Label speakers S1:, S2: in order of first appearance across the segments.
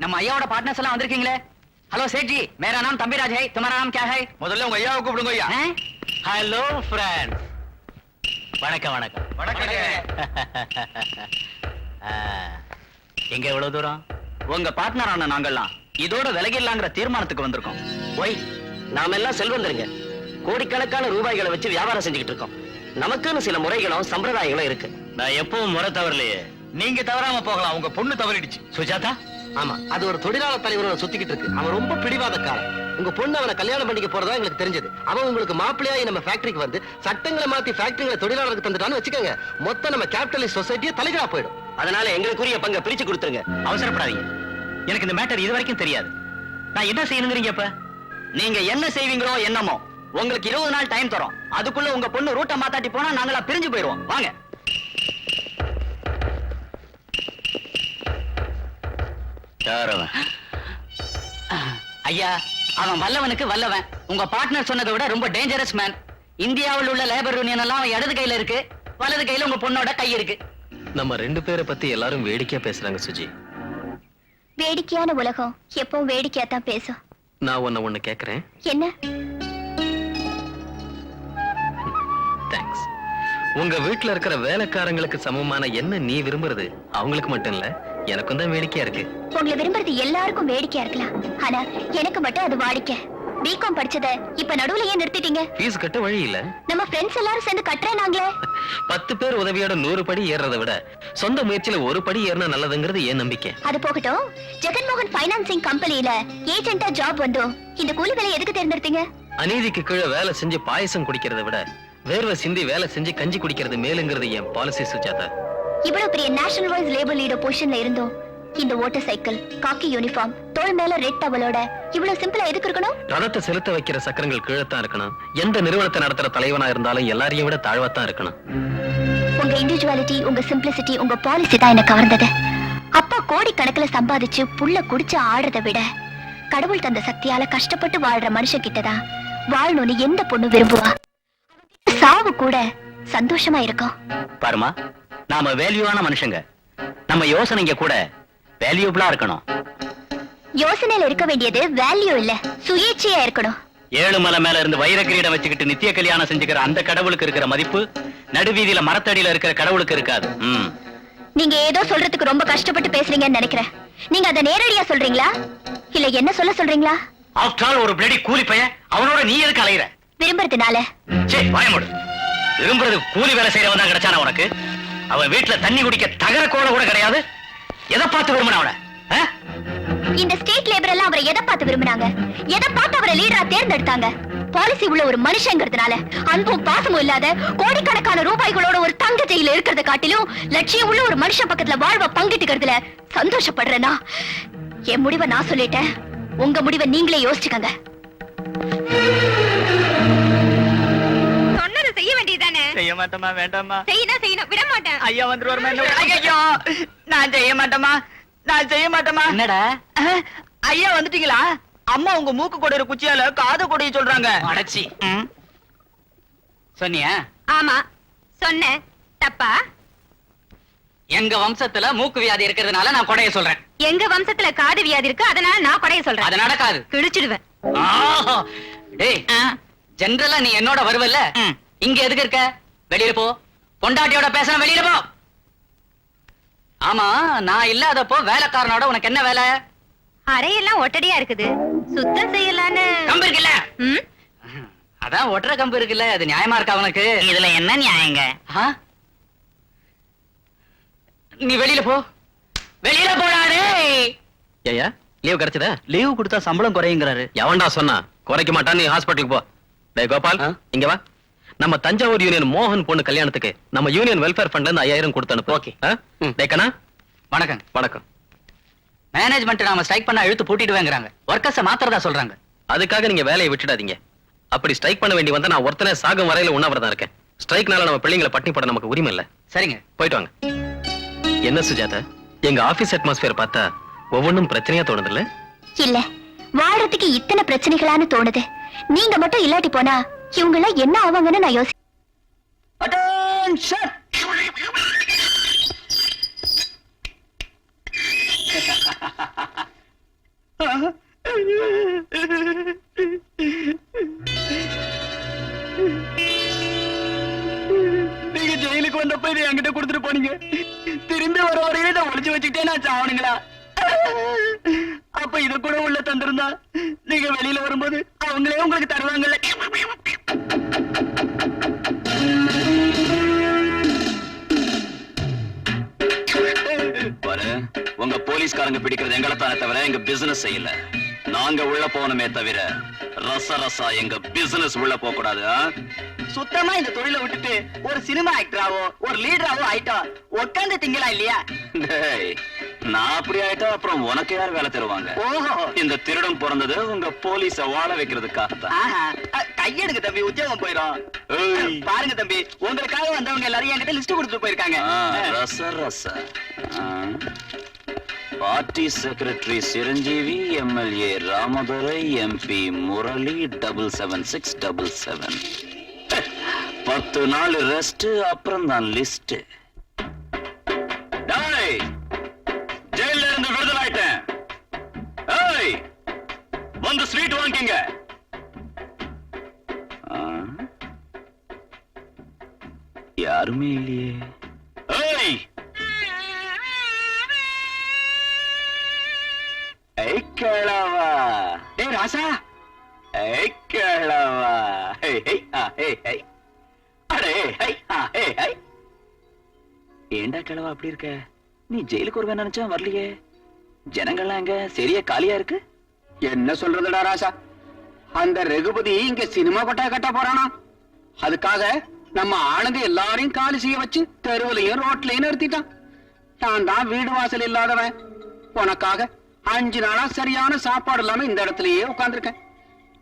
S1: நம்ம ஐயாவோட பார்ட்னர்ஸ் எல்லாம் வந்திருக்கீங்களே. ஹலோ சேட் ஜி, मेरा नाम तंबीराज है, तुम्हारा नाम क्या है?
S2: முதல்ல உங்க ஐயாவை கூப்பிடுங்க ஐயா.
S3: Hello friend. வணக்கம் வணக்கம். எங்க எவ்வளவு தூரம்?
S1: உங்க பார்ட்னரான நாங்கெல்லாம் இதோட விலகிடலாங்கிற தீர்மானத்துக்கு வந்திருக்கோம்.
S3: ஒய், நாம எல்லாம் செல்வந்தருங்க. கோடிக்கணக்கான ரூபாய்களை வச்சு வியாபாரம் செஞ்சுக்கிட்டு இருக்கோம். நமக்குன்னு சில முறைகளும் சம்பிரதாயங்களும் இருக்கு. நான் எப்பவும் முறை தவறலையே.
S2: நீங்க தவறாம போகலாம், உங்க பொண்ணு தவறிடுச்சு.
S3: சுஜாதா?
S4: ஆமா, அது ஒரு தொழிலாளர் தலைவரோட சுத்திக்கிட்டு இருக்கு. அவன் ரொம்ப பிடிவாதக்காரன். உங்க பொண்ணு அவனை கல்யாணம் பண்ணிக்க போறதா எங்களுக்கு தெரிஞ்சது. அவன் உங்களுக்கு மாப்பிள்ளையாயி நம்ம ஃபேக்டரிக்கு வந்து சட்டங்களை மாத்தி ஃபேக்டரிகளை தொழிலாளருக்கு தந்துட்டான்னு வச்சுக்கோங்க, மொத்த நம்ம கேபிட்டலிஸ்ட் சொசைட்டியே தலைகீழா போயிடும்.
S3: அதனால எங்களுக்குரிய பங்கை பிரிச்சு கொடுத்துருங்க.
S1: அவசரப்படாதீங்க, எனக்கு இந்த மேட்டர் இது வரைக்கும் தெரியாது. நான் என்ன செய்யணுங்கிறீங்க? இப்ப நீங்க என்ன செய்வீங்களோ என்னமோ, உங்களுக்கு 20 நாள் டைம் தரோம். அதுக்குள்ள உங்க பொண்ணு ரூட்டை மாத்தாட்டி போனா நாங்களா பிரிஞ்சு போயிடுவோம். வாங்க. ஐயா, அவன் வல்லவனுக்கு வல்லவன். உங்க பார்ட்னர் சொன்னதை விட ரொம்ப டேஞ்சரஸ் மேன். இந்தியாவில் உள்ள லேபர் யூனியன் எல்லாம் இடது கையில இருக்கு, வலது கையில உங்க பொண்ணோட கை இருக்கு.
S3: நம்ம 2 பேரை பத்தி எல்லாரும் வேடிக்கையா பேசுறாங்க சுஜி.
S5: வேடிக்கையான உலகம் எப்பவும் வேடிக்கையா தான் பேசும்.
S3: நான் ஒண்ணு கேக்குறேன்.
S5: என்ன?
S3: தேங்க்ஸ். உங்க வீட்டுல இருக்கிற வேலைக்காரங்களுக்கு சமமான என்ன நீ விரும்புறது அவங்களுக்கு மட்டும் இல்ல, எனக்கும் தான் வேடிக்கையா இருக்கு.
S5: உங்களை விரும்புறது எல்லாருக்கும் வேடிக்கையா இருக்கலாம், ஆனா எனக்கு மட்டும் அது வாடிக்கை. பிகாம் படிச்சத இப்ப நடுவுல ஏன் நிறுத்திட்டீங்க?
S3: ஃபீஸ் கட்ட வழி இல்ல.
S5: நம்ம ஃப்ரெண்ட்ஸ் எல்லாரும் சேர்ந்து கட்டுறேனாங்களே.
S3: 10 பேர் உதவியோட 100 படி ஏறதை விட சொந்த முயற்சியில ஒரு படி ஏறினா நல்லதுங்கிறது ஏன் நம்பிக்கை.
S5: அது போகட்டும், ஜெகன்மோகன் பைனான்சிங் கம்பெனில ஏஜென்ட்டா ஜாப் வந்தும் இந்த கூலி வேலை எதுக்கு தேர்ந்தெடுத்தீங்க?
S3: அநீதிக்கு கீழே வேலை செஞ்சு பாயசம் குடிக்கிறத விட வேர்வை சிந்தி வேலை செஞ்சு கஞ்சி குடிக்கிறது மேலுங்கிறது என் பாலிசி சுஜாதா.
S5: இவ்வளவு பெரிய நேஷனல் வைஸ் லேபர் லீடர் பொசிஷன்ல இருந்தோம் இந்த ஓட்டர் சைக்கிள், காக்கி யூனிஃபார்ம், தோள் மேல ரெட் டவலோட இவ்வளவு சிம்பிளா எதுக்கு இருக்கணும்?
S3: ரதத்தை செலுத்த வைக்கிற சக்கரங்கள் கீழத்தான் இருக்கணும். எந்த நிறுவனத்தை நடத்துற தலைவனா இருந்தாலும் எல்லாரையும் விட தாழ்வாத்தான் இருக்கணும்.
S5: உங்க இண்டிவிஜுவாலிட்டி, உங்க சிம்பிளிசிட்டி, உங்க பாலிசி தான் என்ன கவர்ந்தது. அப்பா கோடி கணக்குல சம்பாதிச்சு புள்ள குடிச்சு ஆடுறத விட கடவுள் தந்த சக்தியால கஷ்டப்பட்டு வாழ்ற மனுஷன் கிட்டதான் வாழணும்னு எந்த பொண்ணு விரும்புவா. சாவு கூட சந்தோஷமா இருக்கும்.
S1: பாருமா, நாம வேல்யூவான மனுஷங்க. நம்ம யோசனைங்க கூட வேல்யூபிளா இருக்கணும்.
S5: யோசனையில இருக்க வேண்டியது வேல்யூ இல்ல, சுயேட்சையா இருக்கணும்.
S1: 7 மலை மேல இருந்து வைர கிரீடம் வச்சுக்கிட்டு நித்திய கல்யாணம் செஞ்சுக்கிற அந்த கடவுளுக்கு இருக்கிற மதிப்பு நடுவீதியில மரத்தடியில இருக்கிற கடவுளுக்கு இருக்காது.
S5: நீங்க ஏதோ சொல்றதுக்கு ரொம்ப கஷ்டப்பட்டு பேசுறீங்கன்னு நினைக்கிறேன். நீங்க அதை நேரடியா சொல்றீங்களா இல்ல என்ன சொல்ல சொல்றீங்களா?
S1: ஆஃப்டர் ஆல் ஒரு பிளடி கூலி பையன், அவனோட நீ எதுக்கு அலையிற?
S5: விரும்புறதுனால.
S1: சரி வாயமோடு. விரும்புறது கூலி வேலை செய்யறவன் தான் கிடைச்சான உனக்கு? அவன் வீட்டுல தண்ணி குடிக்க தகர கோல கூட கிடையாது. எதை பார்த்து விரும்பின அவனை?
S5: இந்த ஸ்டேட் லேபர் எல்லாம் அவரை எதை பார்த்து விரும்பினாங்க? எதை பார்த்து அவரை லீடரா தேர்ந்தெடுத்தாங்க? பாலிசி உள்ள ஒரு மனுஷங்கிறதுனால அன்பும் பாசமும் இல்லாத கோடிக்கணக்கான ரூபாய்களோட ஒரு தங்க ஜெயில இருக்கிறத காட்டிலும் லட்சியம் உள்ள ஒரு மனுஷன் பக்கத்துல வாழ்வ பங்கிட்டுக்கிறதுல சந்தோஷப்படுறேனா? என் முடிவை நான் சொல்லிட்டேன், உங்க முடிவை நீங்களே யோசிச்சுக்கங்க.
S6: சொன்னதை செய்ய வேண்டியதானே?
S1: செய்ய மாட்டோமா? வேண்டாமா?
S6: செய்யணும், விட மாட்டேன்.
S1: ஐயா வந்துருவாருமா? ஐயோ, நான் செய்ய மாட்டோமா, நான் செய்ய மாட்டோமா. என்னடா ஐயா வந்துட்டீங்களா? அம்மா உங்க மூக்கு கொடையிற குச்சியால காது கொடைய சொல்றாங்க. அடச்சி. சொன்னியா?
S6: ஆமா சொன்னேன். தப்பா?
S1: எங்க வம்சத்துல மூக்கு வியாதி இருக்கிறதுனால நான் கொடைய சொல்றேன்.
S6: எங்க வம்சத்துல காது வியாதி இருக்கு, அதனால நான் கொடைய சொல்றேன்.
S1: அது நடக்காது.
S6: கிழிச்சிடுவேன்.
S1: டேய், ஜெனரலா நீ என்னோட வருவல்ல, இங்க எதுக்கு இருக்க? வெளியில போ. பொண்டாட்டியோட பேச வெளியில போ. ஆமா, நான் இல்லாதப்போ வேலைக்காரனோட உனக்கு என்ன வேலை?
S6: அறையெல்லாம் ஒட்டடியா இருக்குது, சுத்தம் செய்யலான்னு.
S1: கம்பு இருக்குல்ல? அதான் ஒட்டுற கம்பு இருக்குல்ல, அது நியாயமா இருக்கா உனக்கு? இதுல என்ன நியாயங்க? நீ வெளியில போ. வெளியில போடாதே.
S3: ஏயா லீவ் கிடைச்சதா?
S1: லீவ் கொடுத்தா சம்பளம் குறையுங்கிறாரு.
S3: எவன்டா சொன்னா? குறைக்க மாட்டான். நீ ஹாஸ்பிட்டலுக்கு போ. டேய் கோபால், இங்க வா. நம்ம தஞ்சாவூர் யூனியன் மோகன் பொண்ணு கல்யாணத்துக்கு நம்ம யூனியன் வெல்ஃபேர் ஃபண்ட்ல இருந்து 5000 கொடுத்து அனுப்பு.
S1: ஓகே.
S3: டேய் கண்ணா,
S1: வணக்கம்.
S3: வணக்கம்.
S1: மேனேஜ்மெண்ட் நாம ஸ்ட்ரைக் பண்ணா இழுத்து பூட்டிடுவேங்கறாங்க. வர்க்கர்ஸ மாத்திரதா சொல்றாங்க.
S3: அதுக்காக நீங்க வேலையை விட்டுடாதீங்க. அப்படி ஸ்ட்ரைக் பண்ண வேண்டி வந்தா நான் ஒருத்தனே சாகும் வரையில உண்ணாவிரதம் இருக்கேன். ஸ்ட்ரைக்னால நம்ம பிள்ளைங்களை பட்டினி போட நமக்கு உரிமை இல்ல.
S1: சரிங்க,
S3: போயிட்டு வாங்க. என்ன சுஜாதா, எங்க ஆபீஸ் அட்மாஸ்பியர் பார்த்தா ஒவ்வொன்றும் பிரச்சனையா தோணுது இல்ல?
S5: இல்ல, வாழறதுக்கு இத்தனை பிரச்சனைகளான்னு தோணுது. நீங்க மட்டும் இல்லாட்டி போனா இவங்க எல்லாம் என்ன ஆவாங்கன்னு நான் யோசி.
S1: அட்டென்ஷன். ஜெயிலுக்கு வந்தப்ப இதை என்கிட்ட கொடுத்துட்டு போனீங்க. திரும்பி வர வரையில இதை ஒளிச்சு வச்சுக்கிட்டே நான் சாவணுங்களா? அப்ப இத கூட உள்ள தந்திருந்தா நீங்க வெளியில வரும்போது அவங்களே உங்களுக்கு தருவாங்கல்ல.
S7: பாரு, உங்க போலீஸ்காரங்க பிடிக்கிறது எங்களை தானே தவிர எங்க பிசினஸ் செய்யல. நாங்க உள்ள போனமே தவிர ரசரசா எங்க பிசினஸ் உள்ள போக கூடாது.
S1: சுத்தமா இந்த தொழிலை விட்டுட்டு ஒரு சினிமா ஆக்டராவோ ஒரு லீடராவோ ஆயிட்டா உட்காந்து திங்கலாம் இல்லையா?
S7: டேய், நான் அப்படி ஆயிட்டா அப்புறம் உனக்கு யார் வேலை தருவாங்க?
S1: ஓஹோ,
S7: இந்த திருடன் பிறந்தது உங்க போலீஸ வாழ வைக்கிறதுக்காகத்தான்.
S1: ஆஹா. கையெடுங்க தம்பி, உத்தியோகம் போயிடும்.
S7: ஏய்.
S1: பாருங்க தம்பி, உங்களுக்காக வந்தவங்க எல்லாரும் என்கிட்ட லிஸ்ட் கொடுத்துட்டு போயிருக்காங்க.
S7: ரசரச party secretary Chiranjeevi, MLA Ramadurai, MP Murali, 77677. 10 நாள் ரெஸ்ட், அப்புறம் தான் லிஸ்ட். ஜெயில இருந்து விடுதலை ஆயிட்டேன். ஏய், வந்து ஸ்வீட் வாங்கிங்க. யாருமே இல்லையே. ஏய், ஐக்கிழவா.
S1: டேய் ராசா,
S7: ஐக்கிழவா. ஏண்டா கிழவா அப்படி இருக்க? நீ ஜெயிலுக்கு வருவேன் நினைச்சா வரலையே. ஜனங்கள்லாம் அங்க சரியா காலியா இருக்கு.
S1: என்ன சொல்றதுடா ராசா, அந்த ரகுபதி இங்க சினிமா கொட்டா கட்ட போறானா? அதுக்காக நம்ம ஆளுங்க எல்லாரையும் காலி செய்ய வச்சு தெருவுலையும் ரோட்லயும் நிறுத்திட்டான். நான் தான் வீடு வாசல் இல்லாதவன். உனக்காக 5 நாளா சரியான சாப்பாடு இல்லாம இந்த இடத்துலயே உட்கார்ந்துருக்கேன்.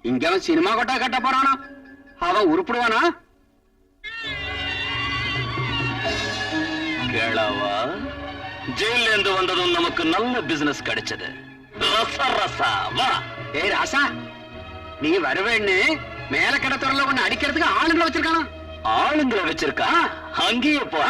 S1: இங்க அவன் சினிமா கொட்டா கட்ட போறானா? அவன் உருப்பிடுவானா?
S7: கிழவா, ஜெயில இருந்து வந்ததும் நமக்கு நல்ல பிசினஸ் கிடைச்சது. ரசரசா வா.
S1: ஏய் ராசா, நீ வருவேன்னு மேல கடத்துறல ஒண்ணு அடிக்கிறதுக்கு ஆளுங்களை வச்சிருக்கானா?
S7: ஆளுங்களை வச்சிருக்கா? அங்கேயே போ.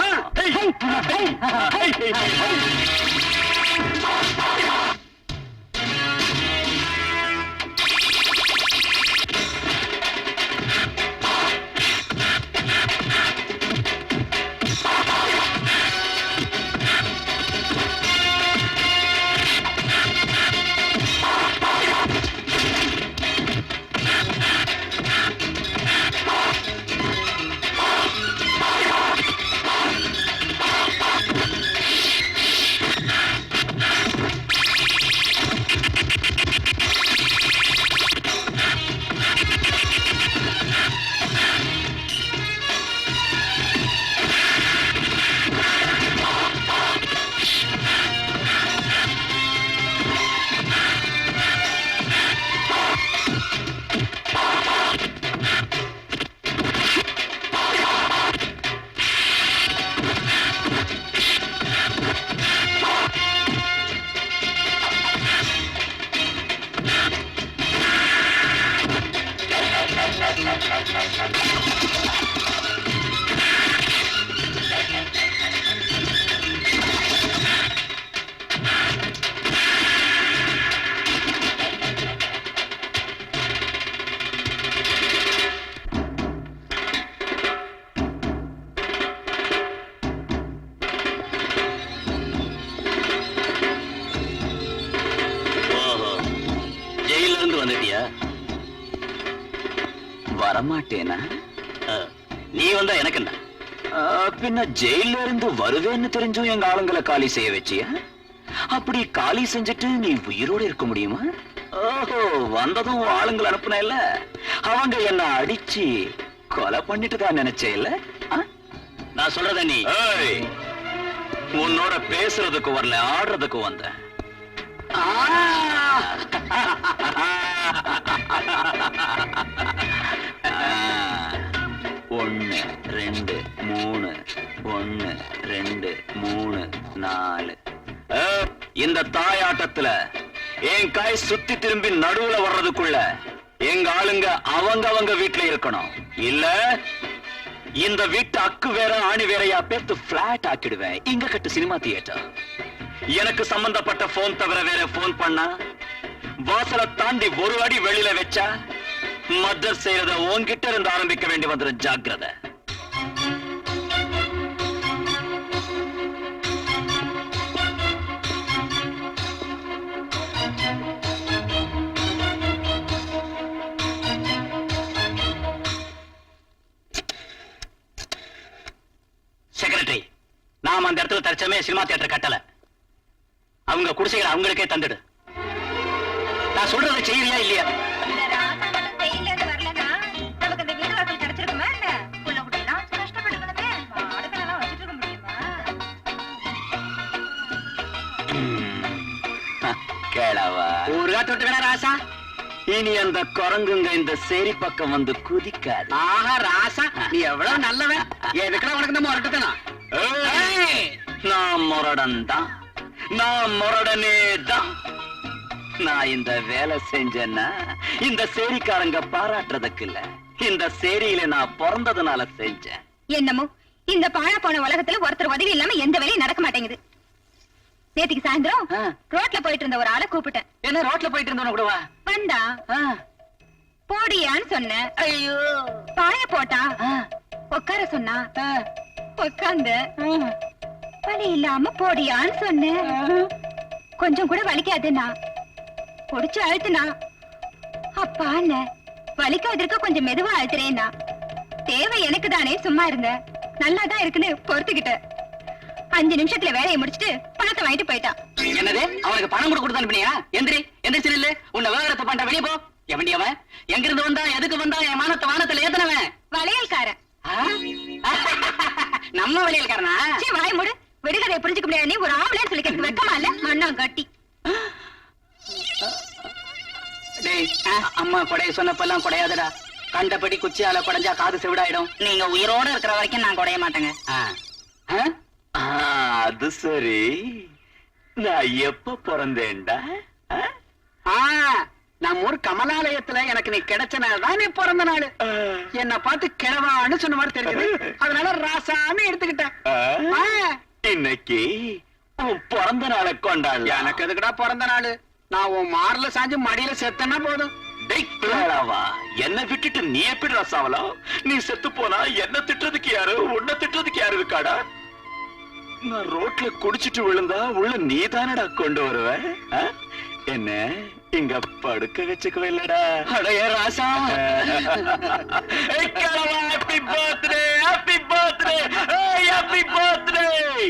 S7: வரமாட்டேனா? நீ வந்தா எனக்கு என்ன? பின்ன ஜெயில இருந்து வருவேன்னு தெரிஞ்சும் எங்க ஆளுங்களை காலி செய்ய வச்சியா? அப்படி காலி செஞ்சுட்டு நீ உயிரோட இருக்க முடியுமா? ஓஹோ, வந்ததும் ஆளுங்களை அனுப்புன இல்ல, அவங்க என்ன அடிச்சு கொலை பண்ணிட்டு தான் நினைச்சே இல்ல? நான் சொல்றத நீ உன்னோட பேசுறதுக்கு வரல, ஆடுறதுக்கு வந்த. 1 2 3 1 2 3 4. இந்த தாயாட்டத்துல என் கை சுத்தி திரும்பி நடுவுல வர்றதுக்குள்ள எங்க ஆளுங்க அவங்க வீட்டுல இருக்கணும். இல்ல இந்த வீட்டு அக்கு வேற ஆணி வேறையா பேத்து பிளாட் ஆக்கிடுவேன். இங்க கட்டு சினிமா தியேட்டர். எனக்கு சம்பந்தப்பட்ட போன் தவிர வேற போன் பண்ணா, வாசலை தாண்டி ஒரு அடி வெளியில வச்சா மர்டர் செய்யறத உன்கிட்ட இருந்து ஆரம்பிக்க வேண்டி வந்துடும். ஜாக்கிரதை.
S1: செக்ரட்டரி, நாம அந்த இடத்துல தற்சமே சினிமா தியேட்டர் கட்டல. அவங்க குடிசைகளை அவங்களுக்கே தந்துடு. நான் சொல்றதை செய்யறியா இல்லையா?
S6: நமக்கு இந்த வீடு வாசல் கிடைச்சிருக்குமா என்ன? புள்ள குட்டிலாம் கஷ்டப்படுறதுமே அடுக்கலாம் வச்சுட்டு இருக்க முடியுமா?
S7: கேளவா
S1: ஒரு காட்டு விட்டு வேணா ராசா.
S7: இனி அந்த குரங்குங்க இந்த சேரி பக்கம் வந்து குதிக்காது.
S1: ஆஹா ராசா, நீ எவ்வளவு நல்லவன். எதுக்குடா உனக்கு நம்ம வரட்டுதானா?
S7: ஏய், நான் முரடன் தான், நான் முரடனே தான். நான் இந்த வேலை செஞ்சேன்னா இந்த சேரிக்காரங்க பாராட்டுறதுக்கு இல்ல, இந்த சேரியில நான் பிறந்ததுனால செஞ்சேன்.
S6: என்னமோ இந்த பாழா போன உலகத்துல ஒருத்தர் உதவி இல்லாம எந்த வேலையும் நடக்க மாட்டேங்குது. நேத்துக்கு சாயந்தரம் ரோட்ல போயிட்டு இருந்த ஒரு ஆளை கூப்பிட்டேன்.
S1: என்ன ரோட்ல போயிட்டு இருந்தவன கூடவா?
S6: வந்தா போடியான்னு சொன்னேன். ஐயோ பாய போட்டா. உட்கார சொன்னா உட்கார்ந்த. வலி இல்லாம போடியான்னு சொன்னேன். கொஞ்சம் கூட வலிக்காதுன்னா பொடிச்சு அழுத்துனா. அப்பான்னு வலிக்காதிருக்க கொஞ்சம் மெதுவா அழுத்துறேன்னா. தேவை எனக்கு தானே, சும்மா இருந்த. நல்லாதான் இருக்குன்னு பொறுத்துக்கிட்ட. 5 நிமிஷத்துல வேலையை முடிச்சிட்டு பணத்தை வாங்கிட்டு போயிட்டான்.
S1: என்னது, அவனுக்கு பணம் கூட கொடுத்து அனுப்பினியா? எந்திரி எந்திரிச்சு நில்லு. உன்னை விவகாரத்தை பண்ற, வெளியே போ. எவண்டி அவன்? எங்க இருந்து வந்தா, எதுக்கு வந்தா? என் மானத்தை வானத்துல ஏத்தனவன்
S6: வளையல்காரன்.
S1: நம்ம வழியல்காரனா?
S6: சீ, வாய் மூடு. விடுகதையை புரிஞ்சுக்க முடியாது. நீ ஒரு ஆம்பளை சொல்லிக்கிறதுக்கு வெக்கமா இல்ல? மண்ணா கட்டி.
S1: டேய், அம்மா கொடைய சொன்னப்பெல்லாம் கொடையாதடா. கண்டபடி குச்சியால கொடைஞ்சா காது செவிடாயிடும். நீங்க உயிரோட இருக்கிற வரைக்கும் நான் கொடைய மாட்டேங்க.
S7: அது சரி, நான் எப்ப பிறந்தேன்டா?
S1: நம்ம ஊர் கமலாலயத்துல எனக்கு நீ கிடைச்சனால்தான் நீ பிறந்த நாள். என்ன பார்த்து கிழவான்னு சொன்ன மாதிரி தெரியுது, அதனால ராசான்னு எடுத்துக்கிட்டேன்.
S7: இன்னைக்கு உன் பிறந்த நாளை கொண்டாடலாம்.
S1: எனக்கு எதுக்குடா பிறந்த நாள்? நான் உன் மார்ல சாஞ்சு மடியில செத்தனா போதும்.
S7: என்ன விட்டுட்டு நீ எப்படி ரசாவலாம்? நீ செத்து போனா என்ன திட்டுறதுக்கு யாரு, உன்னை திட்டுறதுக்கு யாரு இருக்காடா? நான் ரோட்ல குடிச்சிட்டு விழுந்தா உள்ள நீ தானடா கொண்டு வருவ? என்ன இங்க படுக்க வச்சுக்கவே இல்லடா.
S1: அடைய ராசா,
S7: ஹாப்பி பர்த்டே, ஹாப்பி பர்த்டே.